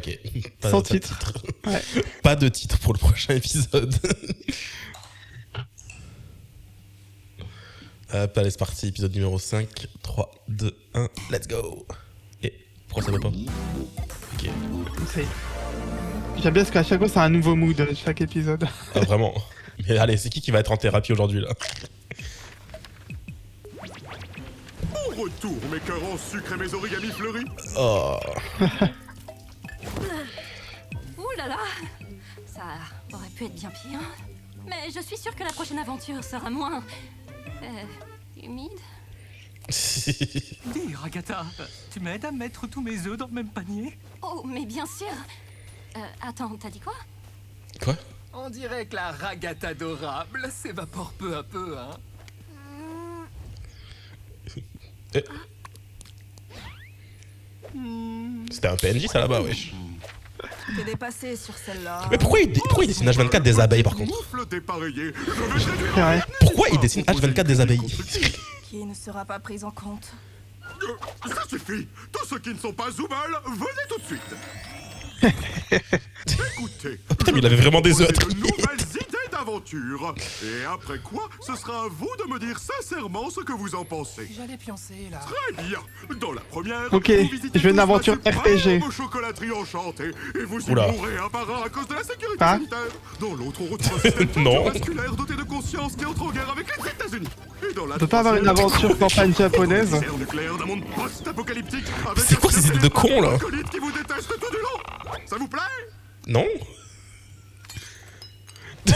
Ok. Sans titre. Ouais. Pas de titre pour le prochain épisode. Hop, allez, c'est parti, épisode numéro 5. 3, 2, 1, let's go. Et pourquoi ça va pas? Ok. J'aime bien parce qu'à chaque fois, c'est un nouveau mood, chaque épisode. Ah, vraiment. Mais allez, c'est qui va être en thérapie aujourd'hui, là? Au retour, mes cœurs en sucre et mes origamis fleuris. Oh. Ouh là là, ça aurait pu être bien pire. Mais je suis sûre que la prochaine aventure sera moins... humide. Dis, Ragata, tu m'aides à mettre tous mes œufs dans le même panier? Oh, mais bien sûr. Attends, t'as dit quoi? Quoi? On dirait que la Ragata adorable s'évapore peu à peu, hein? Eh. C'était un PNJ, ça, là-bas, wesh. T'es dépassé sur celle-là. Mais pourquoi il dessine H24 des abeilles, par contre? Moufle dépareillé. Je vais réduire Ouais. Pourquoi il dessine H24 des abeilles? Qui ne sera pas prise en compte. Ça suffit. Tous ceux qui ne sont pas Zoomal, venez tout de suite. Écoutez. Putain, mais il avait vraiment des œufs à de trier. nouvelles idées d'aventure. Et après quoi, ce sera à vous de me dire sincèrement ce que vous en pensez. J'allais pioncer, là. Très bien. Dans la première, Ok, vous visitez je veux une tous aventure ma RPG. superbe chocolaterie enchantée. Et vous y Oula. mourrez un par un à cause de la sécurité Pas. sanitaire. Dans l'autre, on retrouve un système Non. cardiovasculaire doté de conscience qui entre en guerre avec les États-Unis. Et dans la On peut pas avoir une troisième, aventure campagne japonaise? Guerre nucléaire d'un monde post-apocalyptique. avec C'est quoi un ces idées de cons, là? acolyte qui vous déteste tout du long. Ça vous plaît? Non? Je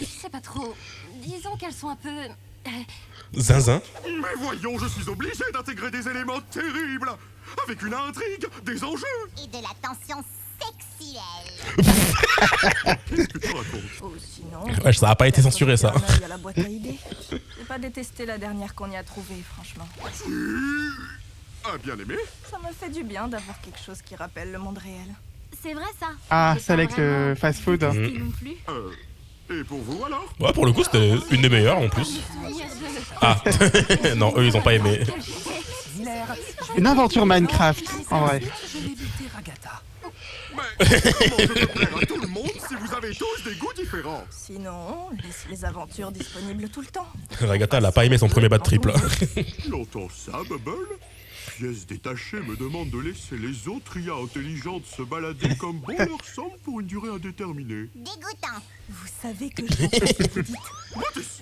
sais pas trop. Disons qu'elles sont un peu... Zinzin? Mais voyons, je suis obligé d'intégrer des éléments terribles. Avec une intrigue, des enjeux. Et de la tension sexuelle. Qu'est-ce que tu racontes? Ou sinon... Ouais, ça a pas été censuré, ça. Il y a la boîte à idées. J'ai pas détesté la dernière qu'on y a trouvée, franchement. Ah, bien aimé. Ça me fait du bien d'avoir quelque chose qui rappelle le monde réel. C'est vrai, ça. Ah, J'ai celle pas avec le vraiment fast-food. testé non plus. Et pour vous alors? Ouais, pour le coup, c'était une des meilleures, en plus. Ah, non, eux, ils ont pas aimé. Une aventure Minecraft, en vrai. Je l'ai buté, Ragata. Mais comment je peux plaire à tout le monde si vous avez tous des goûts différents? Sinon, laisse les aventures disponibles tout le temps. Ragata, elle a pas aimé son premier bad trip, là. J'entends ça, Bubble? Pièce détachée me demande de laisser les autres IA intelligentes se balader comme bon leur semble pour une durée indéterminée. Dégoûtant. Vous savez que je sais ce que vous dites. Motus!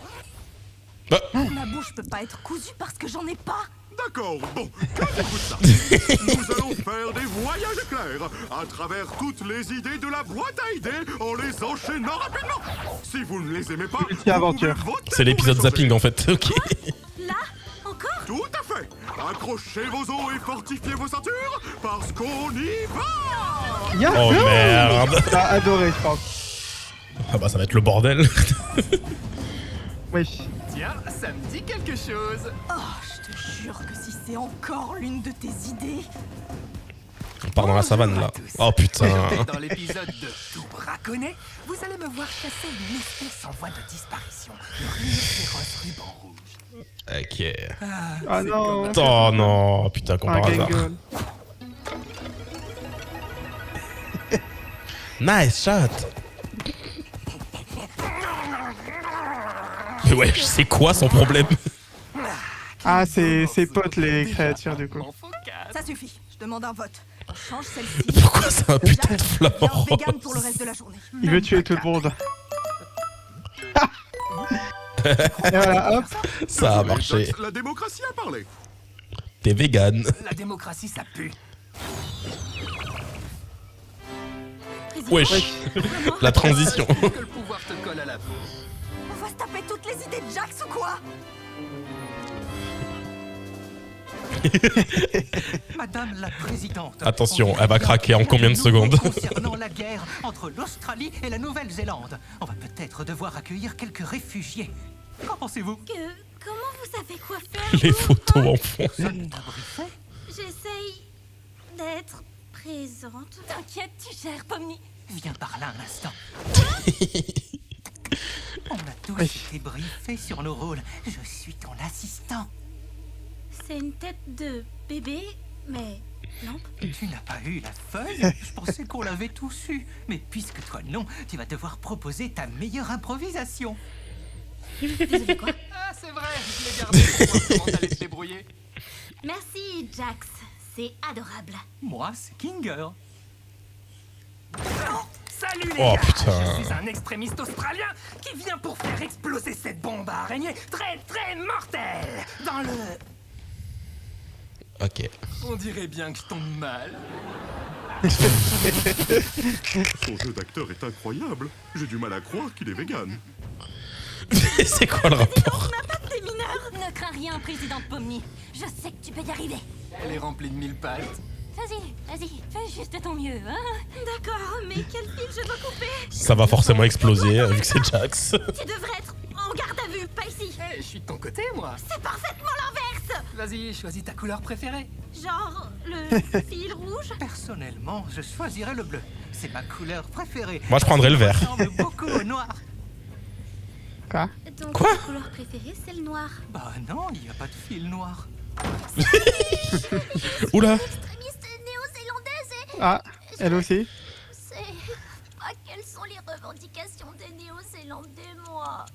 Bah, Ma bouche peut pas être cousue parce que j'en ai pas. D'accord, bon, qu'avez-vous de ça? Nous allons faire des voyages éclairs à travers toutes les idées de la boîte à idées en les enchaînant rapidement. Si vous ne les aimez pas, vous pouvez Multi-aventure. voter c'est l'épisode pour les zapping, en fait. Ok. Là? Encore? Tout à fait. Accrochez vos os et fortifiez vos ceintures parce qu'on y va. Yahoo! Oh merde. T'as adoré, je pense. Ah bah, ça va être le bordel. Wesh. Tiens, ça me dit quelque chose. Oh, je te jure que si c'est encore l'une de tes idées... On part dans la savane, là. Oh putain. Dans l'épisode de Tout braconner, vous allez me voir chasser une espèce en voie de disparition. Le rhinocéros ruban rouge. Ok. Ah c'est non. comme Oh non, putain, comme Un par hasard. gangle. Nice shot. Mais ouais, c'est quoi son problème? Ah, c'est ses potes, les créatures, du coup. mon faux cas. Ça suffit, je demande un vote. Change celle-ci. Pourquoi c'est un putain de flamant Viens vegan rose? pour le reste de la journée. Il veut tuer tout le monde. Et voilà, hop. Ça a marché. La démocratie a parlé. T'es vegan. La démocratie, ça pue. Wesh. La transition. Que le pouvoir te colle à la peau. On va se taper toutes les idées de Jax ou quoi? Madame la présidente. Attention, elle va craquer en combien de secondes? Concernant la guerre entre l'Australie et la Nouvelle-Zélande, on va peut-être devoir accueillir quelques réfugiés. Qu'en pensez-vous? Comment vous savez quoi faire? Les photos en fond. Personne t'a briefé? J'essaye d'être présente. T'inquiète, tu gères, Pomni. Viens par là un instant. On a tous Oui. été briefés sur nos rôles. Je suis ton assistant. C'est une tête de bébé, mais lampe. Tu n'as pas eu la feuille? Je pensais qu'on l'avait tous eu. Mais puisque toi non, tu vas devoir proposer ta meilleure improvisation. Désolé, quoi? Ah, c'est vrai, je l'ai gardé pour voir comment t'allais te débrouiller. Merci, Jax. C'est adorable. Moi, c'est Kinger. Salut les Oh, gars, putain. je suis un extrémiste australien qui vient pour faire exploser cette bombe à araignée très très mortelle dans le... Ok. On dirait bien que je tombe mal. Son jeu d'acteur est incroyable. J'ai du mal à croire qu'il est vegan. C'est quoi le rapport? T'es mineur. Ne crains rien, présidente Pomni. Je sais que tu peux y arriver. Elle est remplie de 1000 pattes. Vas-y, fais juste ton mieux, hein. D'accord, mais quel fil je dois couper? Ça va forcément exploser vu que c'est Jax. Tu devrais être en garde à vue, pas ici. Eh, je suis de ton côté, moi. C'est parfaitement l'inverse. Vas-y, choisis ta couleur préférée. Genre, le fil rouge. Personnellement, je choisirais le bleu. C'est ma couleur préférée. Moi, je prendrais le vert. Ça ressemble beaucoup au noir. Quoi? Donc, Quoi? ta couleur préférée, c'est le noir. Bah non, il n'y a pas de fil noir. Oula. Extrémiste néo-zélandaise et Ah, elle aussi. c'est... Ah, quelles sont les revendications des néo-zélandais, moi?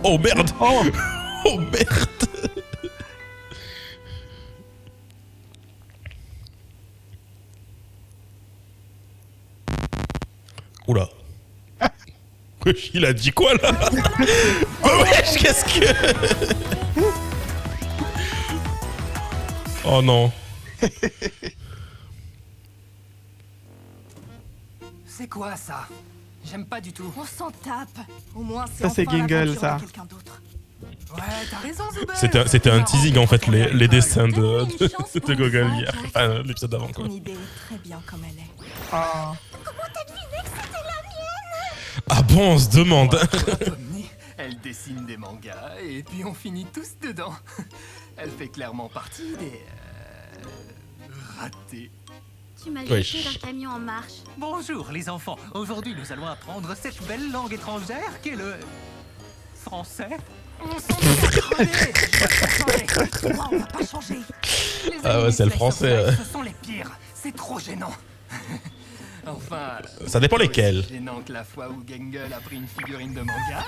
Oh merde. Oh, Oh merde. Oula. Wesh, il a dit quoi là? Oh wesh, qu'est-ce que... Oh non. C'est quoi ça? J'aime pas du tout. On s'en tape. Au moins, c'est Ça, c'est enfin Gingle, l'aventure ça. de quelqu'un d'autre. Ouais, t'as raison, Zubel. C'était un teasing en fait, les dessins de chance pour Gogol une hier. fois, Jax. Enfin, l'épisode d'avant quoi. Ton idée est très bien comme elle est. oh. Ah bon, on se demande. Pomni, elle dessine des mangas et puis on finit tous dedans. Elle fait clairement partie des... ratés. Tu m'as Wesh. jeté d'un camion en marche. Bonjour les enfants, aujourd'hui nous allons apprendre cette belle langue étrangère qu'est le... français. On s'en fout de crever. Moi, on va pas changer. Les Ah ouais, animés c'est le Slice of français, Life, Ce sont les pires, c'est trop gênant. Enfin... Ça dépend lesquels. aussi gênant que la fois où Gengel a pris une figurine de manga.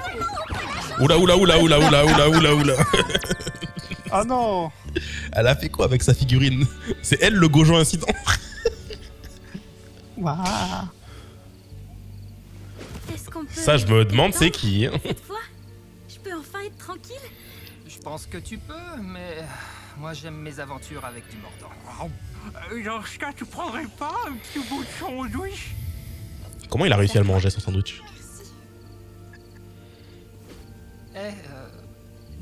Oula, oula, oula, oula, oula, oula, oula, oula. Oh non. Elle a fait quoi avec sa figurine? C'est elle le Gojo incident? Waouh. Est-ce qu'on peut... Ça, je me demande c'est qui. Hein. Cette fois, je peux enfin être tranquille. Je pense que tu peux, mais... moi j'aime mes aventures avec du mordant. Dans ce cas, tu prendrais pas un petit bout de sandwich? Comment il a réussi à le manger son sandwich?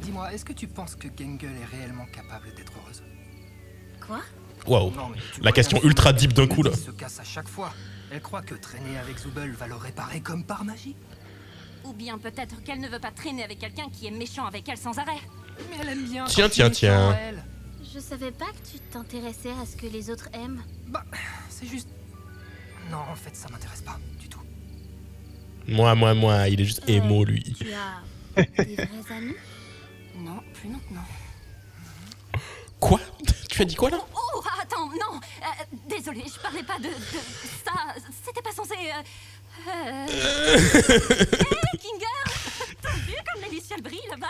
Dis-moi, est-ce que tu penses que Gengel est réellement capable d'être heureuse? Quoi? Waouh. Non, mais tu La vois question bien ultra que deep d'un coup là. Pomni se casse à chaque fois. Elle croit que traîner avec Zubel va le réparer comme par magie. Ou bien peut-être qu'elle ne veut pas traîner avec quelqu'un qui est méchant avec elle sans arrêt. Mais elle aime bien. Tiens, quand tiens, tu es sans tiens. elle. Je savais pas que tu t'intéressais à ce que les autres aiment. Bah, c'est juste... Non, en fait, ça m'intéresse pas du tout. Moi, il est juste émo lui. Tu as des vrais amis? Non, plus maintenant. Quoi? Tu as dit quoi là? Oh, attends, non. Désolée, je parlais pas de ça. C'était pas censé... Hey, Kinger! T'as vu comme l'hélice elle brille là-bas?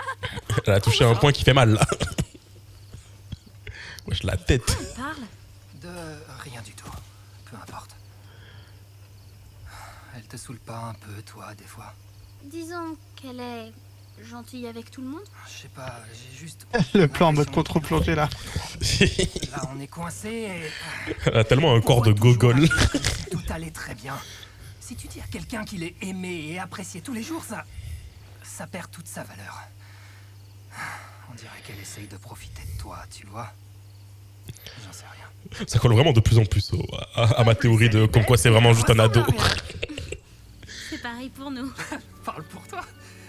Elle a touché un point qui fait mal là. Wesh, la tête. Parle. De rien du tout. Peu importe. Elle te saoule pas un peu, toi, des fois? Disons qu'elle est gentille avec tout le monde. Je sais pas, j'ai juste... Le plan en mode l'impression contre-plongée là. que Là, on est coincé et... Elle a tellement un corps de gogol. Tout allait très bien. Si tu dis à quelqu'un qu'il est aimé et apprécié tous les jours, ça perd toute sa valeur. On dirait qu'elle essaye de profiter de toi, tu vois. J'en sais rien. Ça colle vraiment de plus en plus à ma théorie de comme quoi c'est vraiment juste un ado. C'est pareil pour nous. Parle pour toi.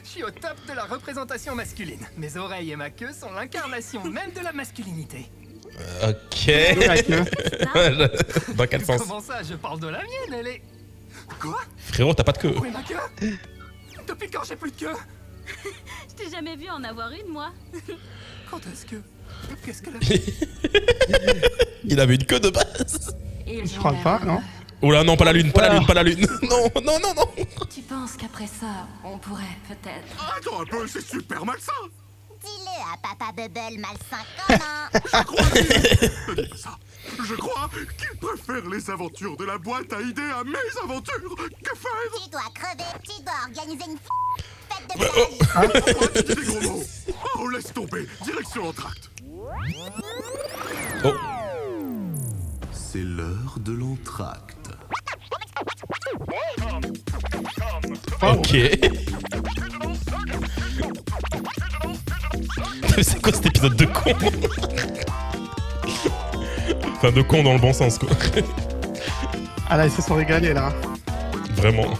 Je suis au top de la représentation masculine. Mes oreilles et ma queue sont l'incarnation même de la masculinité. Ok. La queue. Dans quel sens? Comment ça, je parle de la mienne, elle est... Quoi? Frérot, t'as pas de queue. Où est ma queue? Depuis quand j'ai plus de queue? Je t'ai jamais vu en avoir une, moi. Quand est-ce que... Qu'est-ce qu'elle a fait? Il avait une queue de base. Ils crois ont pas, l'air, non Oh là, non, pas la lune, pas la Voilà. lune, pas la lune. Non, non, non, non. Tu penses qu'après ça, on pourrait peut-être... Attends un peu, c'est super malsain. Dis-le à Papa Bubble malsain comment. Ne dis pas ça. Je crois qu'il préfère les aventures de la boîte à idées à mes aventures. Que faire? Tu dois crever, tu dois organiser une fête de oh. village. Pourquoi tu dis des gros mots? Oh, laisse tomber. Direction l'entracte. Oh. C'est l'heure de l'entracte. Ok. C'est quoi cet épisode de con? Enfin, de con dans le bon sens, quoi. Ah là, ils se sont régalés là. Vraiment.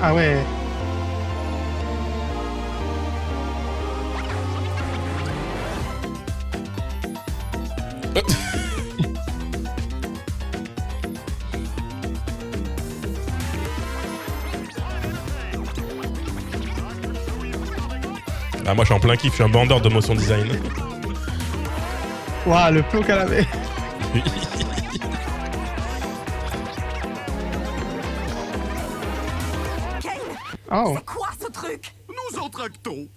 Ah ouais. Ah, moi, je suis en plein kiff, je suis un bandeur de motion design. Waouh, le flow qu'elle avait. Kane, Oh. c'est quoi ce truc? Nous entractons.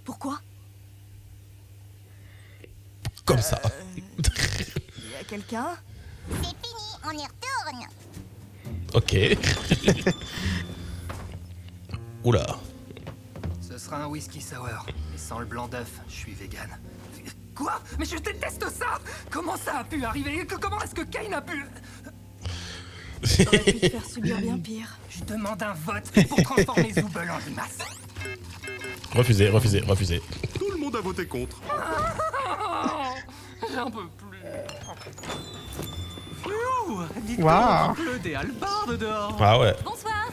Pourquoi? Comme ça. Il y a quelqu'un? C'est fini, on y retourne. Ok. Oula. Ce sera un whisky sour. Et sans le blanc d'œuf, je suis vegan. Quoi? Mais je déteste ça! Comment ça a pu arriver? Comment est-ce que Kane a pu... J'aurais pu te faire subir bien pire. Je demande un vote pour transformer Zooble en limace. Refusé, refusé, refusé. Tout le monde a voté contre. J'en peux plus. Ouh, dites donc, Waouh. il pleut des hallebardes dehors. Ah ouais. Bonsoir.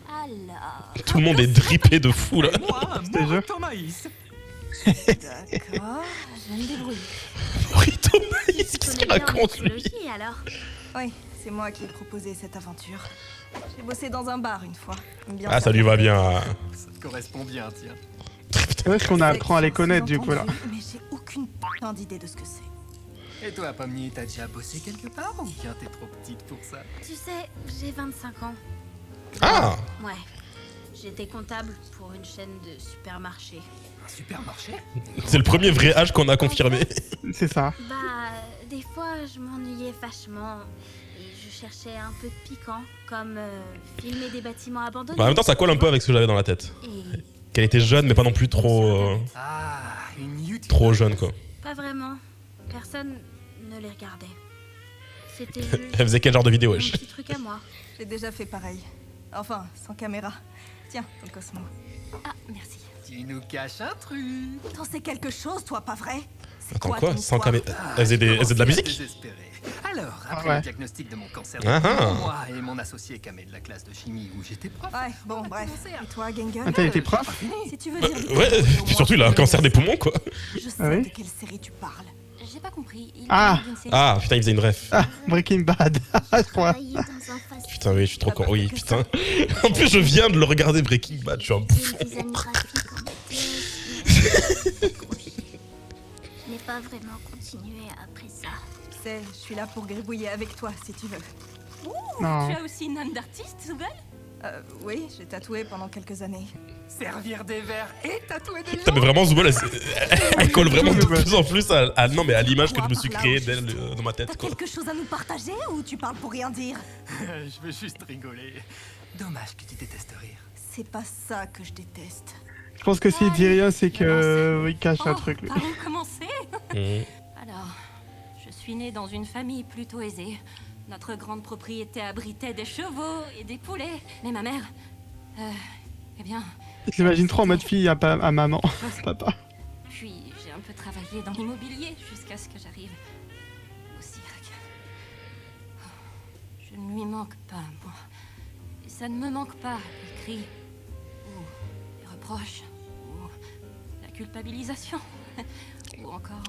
Alors... Tout le monde est drippé de fou, là. Moi, C'était jeu. ton maïs. D'accord. Je me débrouille. Rito Maïs, qu'est-ce qu'il raconte, lui? Mythologie, alors. Oui, c'est moi qui ai proposé cette aventure. J'ai bossé dans un bar une fois. Bien Ah, ça lui va bien. Ça te correspond bien, tiens. Ouais, est-ce qu'on apprend à les connaître du coup là? Mais j'ai aucune putain d'idée de ce que c'est. Et toi, Pomni, t'as déjà bossé quelque part ou bien t'es trop petite pour ça? Tu sais, j'ai 25 ans. Ah! Ouais. J'étais comptable pour une chaîne de supermarchés. Un supermarché? C'est le premier vrai âge qu'on a confirmé. C'est ça. Bah, des fois, je m'ennuyais vachement. Et je cherchais un peu de piquant, comme filmer des bâtiments abandonnés. Bah, en même temps, ça colle un peu avec ce que j'avais dans la tête. Et Qu'elle était jeune, mais pas non plus trop, Ah, une YouTube. trop jeune, quoi. pas vraiment. Personne ne les regardait. C'était Elle faisait quel genre de vidéo, mon wesh? petit truc à moi. J'ai déjà fait pareil. Enfin, sans caméra. Tiens, ton Cosmo. Ah, merci. Tu nous caches un truc. T'en sais quelque chose, toi, pas vrai? C'est Attends, quoi quoi? ton Sans histoire caméra. Elle faisait de la Commençais à musique? désespérer. Alors, après ouais. le diagnostic de mon cancer, Ah ah. moi et mon associé Kamé de la classe de chimie où j'étais prof. Ouais, bon, bref. Et toi, Gengun? Ah, t'as été prof? Si tu veux dire des Ouais, conneries, au moins, surtout il a un cancer des poumons, quoi. Je sais Ah oui de quelle série tu parles. J'ai pas compris. Il Ah. parle d'une série. Ah, putain, il faisait une ref. Ah, Breaking Bad. Je crois. Travailler dans un fast Putain, oui, je suis trop con. Oui, putain. En plus, je viens de le regarder Breaking Bad, je suis un bouffon. le design graphique en été. Je n'ai pas vraiment continué après ça. Tu sais, je suis là pour gribouiller avec toi, si tu veux. Non. Tu as aussi une âme d'artiste, Zooble? Oui, j'ai tatoué pendant quelques années. Servir des verres et tatouer des Putain, gens. mais vraiment, Zooble, elle colle vraiment de plus en plus non, mais à l'image que je me suis Quoi, par créée là, d'elle dans ma tête, T'as quoi. quelque chose à nous partager ou tu parles pour rien dire? Je veux juste rigoler. Dommage que tu détestes rire. C'est pas ça que je déteste. Je pense que s'il dit rien, c'est que il cache un Oh, truc lui. par où commencer? Mhm. Alors, je suis née dans une famille plutôt aisée. Notre grande propriété abritait des chevaux et des poulets. Mais ma mère... eh bien... Je l'imagine trop en mode fille à maman. Papa. Puis j'ai un peu travaillé dans l'immobilier jusqu'à ce que j'arrive au cirque. Oh, je ne lui manque pas, moi. Et ça ne me manque pas, les cris, ou les reproches, ou la culpabilisation, ou encore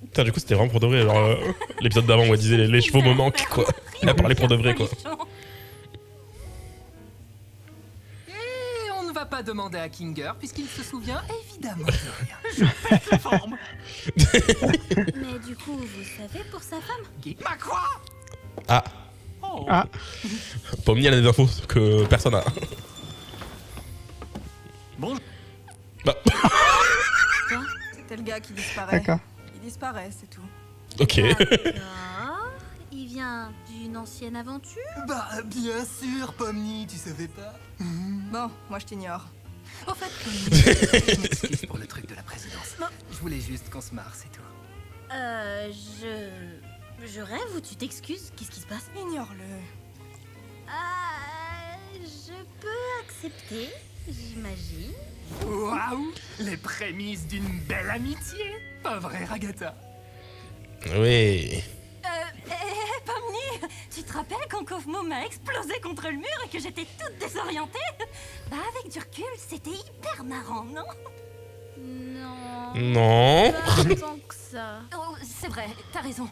Putain, du coup, c'était vraiment pour de vrai. Genre, l'épisode d'avant où elle disait les chevaux me manquent, quoi. Elle a parlé pour de vrai, quoi. Et on ne va pas demander à Kinger puisqu'il se souvient évidemment de rien. Je pète la forme. Mais du coup, vous savez pour sa femme? Ma quoi? Ah, Oh. Ah, Pomni, elle a des infos que personne a. Bon. Bah, C'était le gars qui disparaît. d'accord. Il disparaît, c'est tout. ok. D'accord. Il vient d'une ancienne aventure? Bah bien sûr, Pomni, tu savais pas? Bon, moi je t'ignore. En fait, je m'excuse pour le truc de la présidence. Non, je voulais juste qu'on se marre, c'est tout. Je rêve ou tu t'excuses? Qu'est-ce qui se passe? Ignore-le. Je peux accepter, j'imagine. Waouh, les prémices d'une belle amitié. Pas vrai, Ragata? Oui. Pomni, tu te rappelles quand Kofmo m'a explosé contre le mur et que j'étais toute désorientée? Bah avec du recul, c'était hyper marrant, non? Non. Non. Pas tant que ça. Oh, c'est vrai, t'as raison.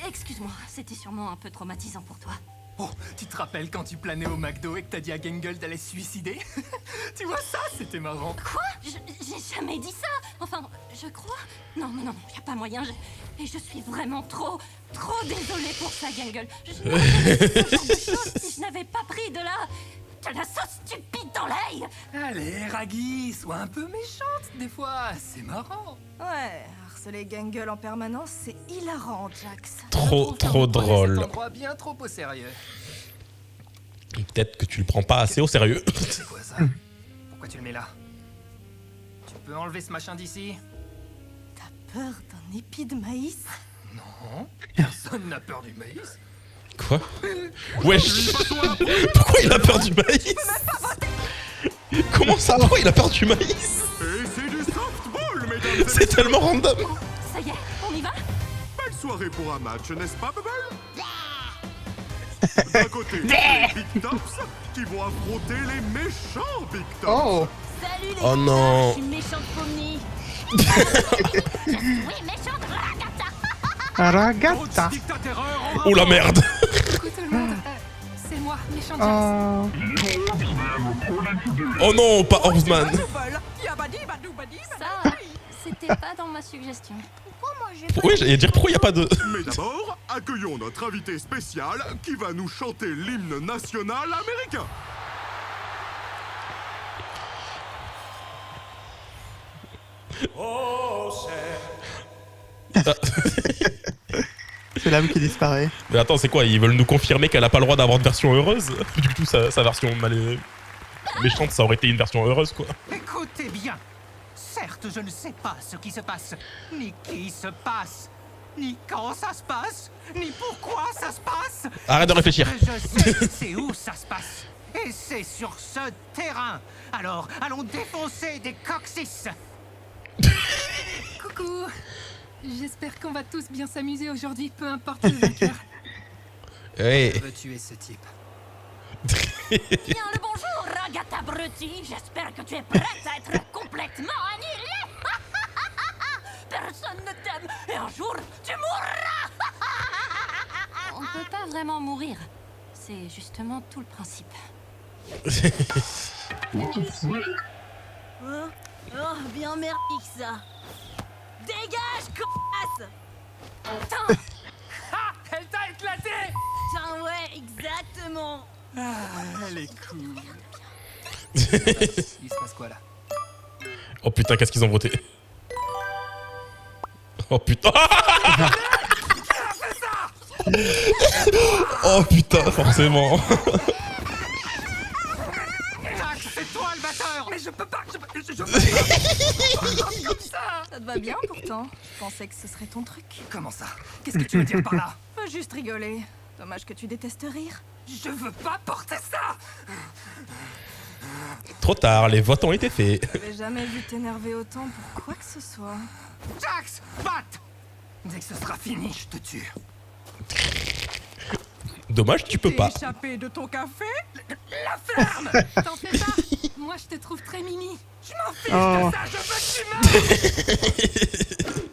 Excuse-moi, c'était sûrement un peu traumatisant pour toi. Oh, tu te rappelles quand tu planais au McDo et que t'as dit à Gengel d'aller se suicider? Tu vois ça, c'était marrant. Quoi? J'ai jamais dit ça. Enfin, je crois. Non, y a pas moyen. Et je suis vraiment trop désolée pour ça, Gangle. Je n'aurais jamais dit ce genre de choses si je n'avais pas pris de la sauce stupide dans l'œil. Allez, Raggy, sois un peu méchante des fois, c'est marrant. Ouais, harceler Gangle en permanence, c'est hilarant, Jax. Trop Je trouve qu'on prenait drôle. Cet endroit bien trop au sérieux. Peut-être que tu le prends pas assez au sérieux. C'est quoi ça? Pourquoi tu le mets là? Tu peux enlever ce machin d'ici? T'as peur d'un épi de maïs? Non, personne n'a peur du maïs. Quoi? Wesh. Pourquoi il a peur du maïs? Comment ça? Pourquoi il a peur du maïs? Et c'est du softball, mesdames et C'est messieurs. tellement random. Ça y est, on y va? Belle soirée pour un match, n'est-ce pas, Bubble? D'un côté, les Big Tops qui vont affronter les méchants Big Tops. Oh, Salut les Oh non. Je suis une méchante Pomni. Oui, méchante Ragata. Ragata. Dictateur Oh la merde. Coucou tout le monde, c'est moi, méchant Jax. Oh, Oh non, pas Orbsman. Ça, c'était pas dans ma suggestion. Oui, j'allais dire pourquoi il y a pas de. Mais d'abord, accueillons notre invité spécial qui va nous chanter l'hymne national américain. c'est l'âme qui disparaît. Mais attends, c'est quoi? Ils veulent nous confirmer qu'elle a pas le droit d'avoir de version heureuse? Du coup, sa version méchante, ça aurait été une version heureuse, quoi. Écoutez bien. Certes, je ne sais pas ce qui se passe, ni qui se passe, ni quand ça se passe, ni pourquoi ça se passe. Arrête de réfléchir. Mais je sais c'est où ça se passe. Et c'est sur ce terrain. Alors, allons défoncer des coccyx. Coucou. J'espère qu'on va tous bien s'amuser aujourd'hui, peu importe le vainqueur. Oui. Je veux tuer ce type. Bien le bonjour, Ragata Brutti. J'espère que tu es prête à être complètement annihilée. Personne ne t'aime et un jour, tu mourras. On peut pas vraiment mourir. C'est justement tout le principe. Oh, bien merdique ça. Dégage, connasse. Putain, Ah, elle t'a éclaté. Tiens, ouais, exactement. Ah, elle est cool. Il se passe quoi là? Oh putain, qu'est-ce qu'ils ont voté? Oh putain. Oh putain, forcément. Jax, c'est toi le batteur. Mais je peux pas, je peux pas comme ça. Ça te va bien pourtant. Je pensais que ce serait ton truc. Comment ça? Qu'est-ce que tu veux dire par là? Faut juste rigoler. Dommage que tu détestes rire. Je veux pas porter ça. Trop tard, les votes ont été faits. J'avais jamais vu t'énerver autant pour quoi que ce soit. Jax, batte. Dès que ce sera fini, je te tue. Dommage, tu peux pas. échappé de ton café? La flamme. T'en fais pas. Moi, je te trouve très mimi. Je m'en fiche Oh. de ça, je veux que tu meurs.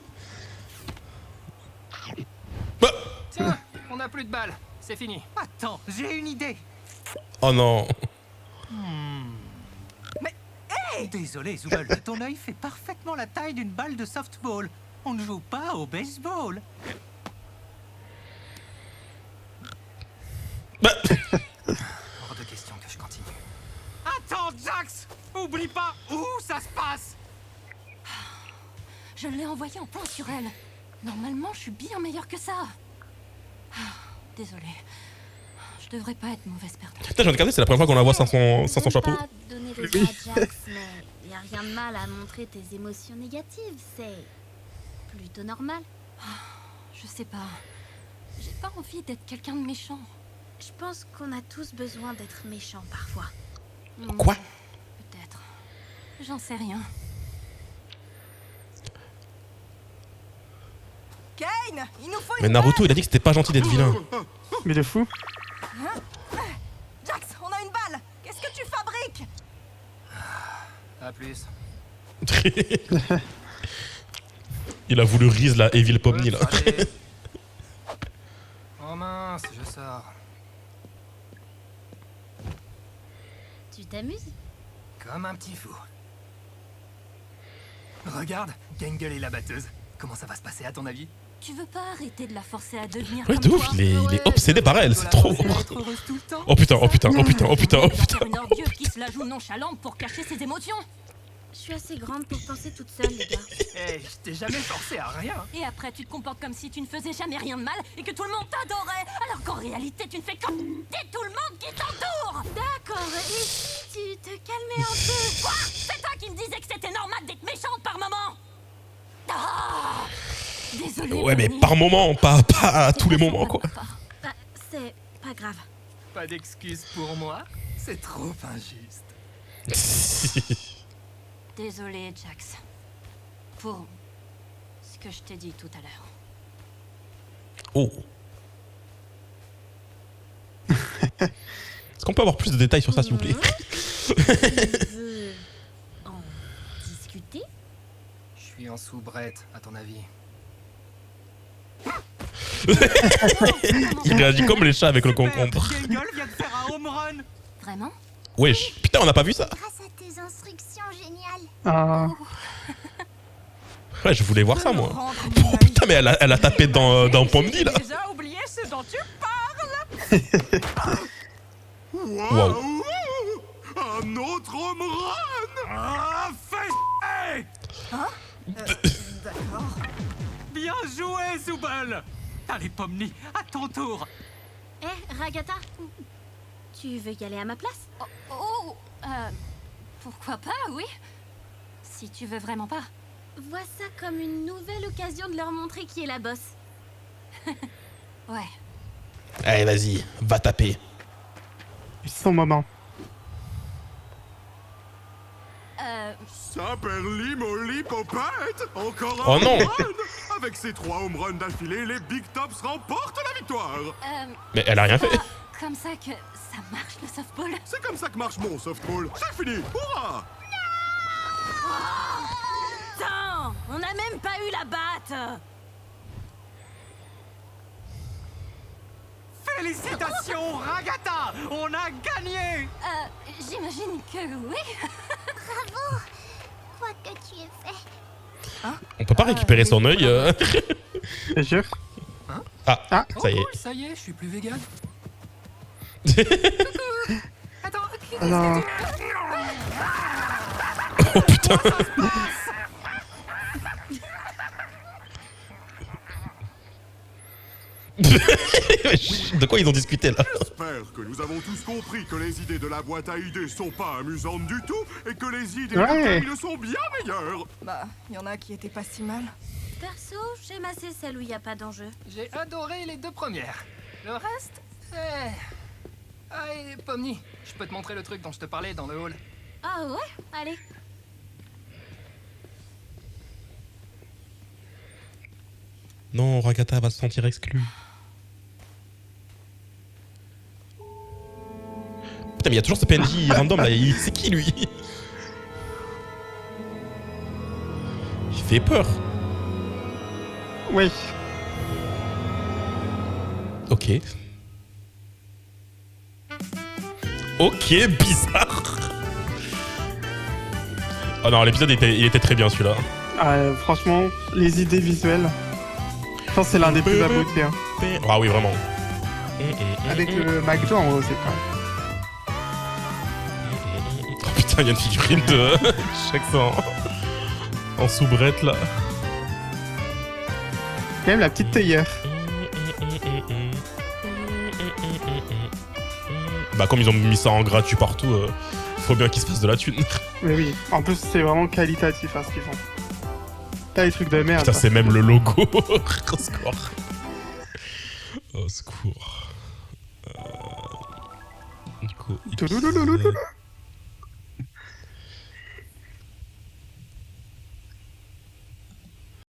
a plus de balles. C'est fini. Attends, j'ai une idée. Oh non. Désolé, Zooble, ton œil fait parfaitement la taille d'une balle de softball. On ne joue pas au baseball. Bah. Hors de question que je continue. Attends, Jax! Oublie pas où ça se passe! Je l'ai envoyé en point sur elle. Normalement, je suis bien meilleure que ça. Désolée. Je devrais pas être mauvaise perdante. Putain, je viens de regarder, c'est la première fois qu'on la voit sans son chapeau. Je veux pas donner raison à Jax, mais y a rien de mal à montrer tes émotions négatives. C'est plutôt normal. Je sais pas. J'ai pas envie d'être quelqu'un de méchant. Je pense qu'on a tous besoin d'être méchants parfois. Quoi? Peut-être. J'en sais rien. Kane, il nous faut Mais une Naruto, il a dit que c'était pas gentil d'être vilain. Mais de fou. balle. Jax, on a une balle. Qu'est-ce que tu fabriques? À plus. Il a voulu Riz la Evil Pomni là. Allez. Oh mince, je sors. Tu t'amuses? Comme un petit fou. Regarde, Gangle est la batteuse. Comment ça va se passer à ton avis? Tu veux pas arrêter de la forcer à devenir Ouais, comme de ouf, toi? il est obsédé par elle, c'est trop. Être heureuse tout le temps. Oh putain, oh putain, oh putain, oh putain, oh Tu putain. dois faire une ordieuse qui se la joue nonchalante pour cacher ses émotions. Je suis assez grande pour penser toute seule, les gars. Eh, je t'ai jamais forcé à rien. Et après, tu te comportes comme si tu ne faisais jamais rien de mal et que tout le monde t'adorait, alors qu'en réalité, tu ne fais qu'embêter tout le monde qui t'entoure. D'accord, et si tu te calmais un peu? Quoi? C'est toi qui me disais que c'était normal d'être méchante par moment. Ah, désolée. Ouais, mais Bonnie. par moment, pas à tous les moments quoi. Bah, c'est pas grave. Pas d'excuse pour moi. C'est trop injuste. Désolée, Jax. Pour ce que je t'ai dit tout à l'heure. Oh. Est-ce qu'on peut avoir plus de détails sur ça, s'il vous plaît? Tu veux en discuter? Je suis en soubrette, à ton avis. Il réagit comme les chats avec le concombre. Gangle vient de faire un home run. Vraiment? Wesh, putain, on n'a pas vu ça? Grâce à tes instructions géniales. Ah. Ouais, je voulais voir ça moi. Rendre Oh mon œil. putain, mais elle a tapé dans Pomni là. J'ai déjà oublié ce dont tu parles. Waouh. Un autre home run! Ah, fais D'accord. Bien joué, Zooble. Allez, Pomni, à ton tour. Eh, Ragata, tu veux y aller à ma place? Pourquoi pas, oui. Si tu veux vraiment pas. Vois ça comme une nouvelle occasion de leur montrer qui est la boss. Ouais. Allez, vas-y, va taper. Son moment. Saperli molly popette! Encore un Oh non. home run! Avec ces 3 home runs d'affilée, les Big Tops remportent la victoire! Mais elle a rien fait. Comme ça que ça marche le softball. C'est comme ça que marche mon softball! C'est fini! Hurrah! Putain, on n'a même pas eu la batte. Félicitations, Ragata. On a gagné. J'imagine que oui. Bravo! Quoi que tu aies fait. On peut pas récupérer son œil. Je te jure. Ah, ça y est. Oh, cool, ça y est, je suis plus vegan. Attends, Alors, Oh putain. De quoi ils ont discuté là? J'espère que nous avons tous compris que les idées de la boîte à idées sont pas amusantes du tout et que les idées Ouais. de Kane sont bien meilleures! Bah, il y en a qui étaient pas si mal. Perso, j'aime assez celle où il n'y a pas d'enjeu. J'ai adoré les 2 premières. Le reste, c'est... Ah, et Pomni, je peux te montrer le truc dont je te parlais dans le hall. Ah ouais? Allez. Non, Ragata va se sentir exclue. Putain, mais il y a toujours ce PNJ random là. C'est qui lui? Il fait peur. oui. Ok. Ok, bizarre. Oh non, l'épisode il était très bien celui-là. Franchement, les idées visuelles, je pense que c'est l'un des plus aboutis. Hein. Ah oui, vraiment. Avec le McDo en haut, c'est pas. Oh putain, il y a une figurine de chaque en soubrette là. Quand même la petite théière. Bah comme ils ont mis ça en gratuit partout, faut bien qu'ils se fassent de la thune. Mais oui, en plus c'est vraiment qualitatif hein, ce qu'ils font. T'as des trucs de merde. Putain, c'est même le logo. Au secours. Au secours. Du coup, Toulouloulouloulou.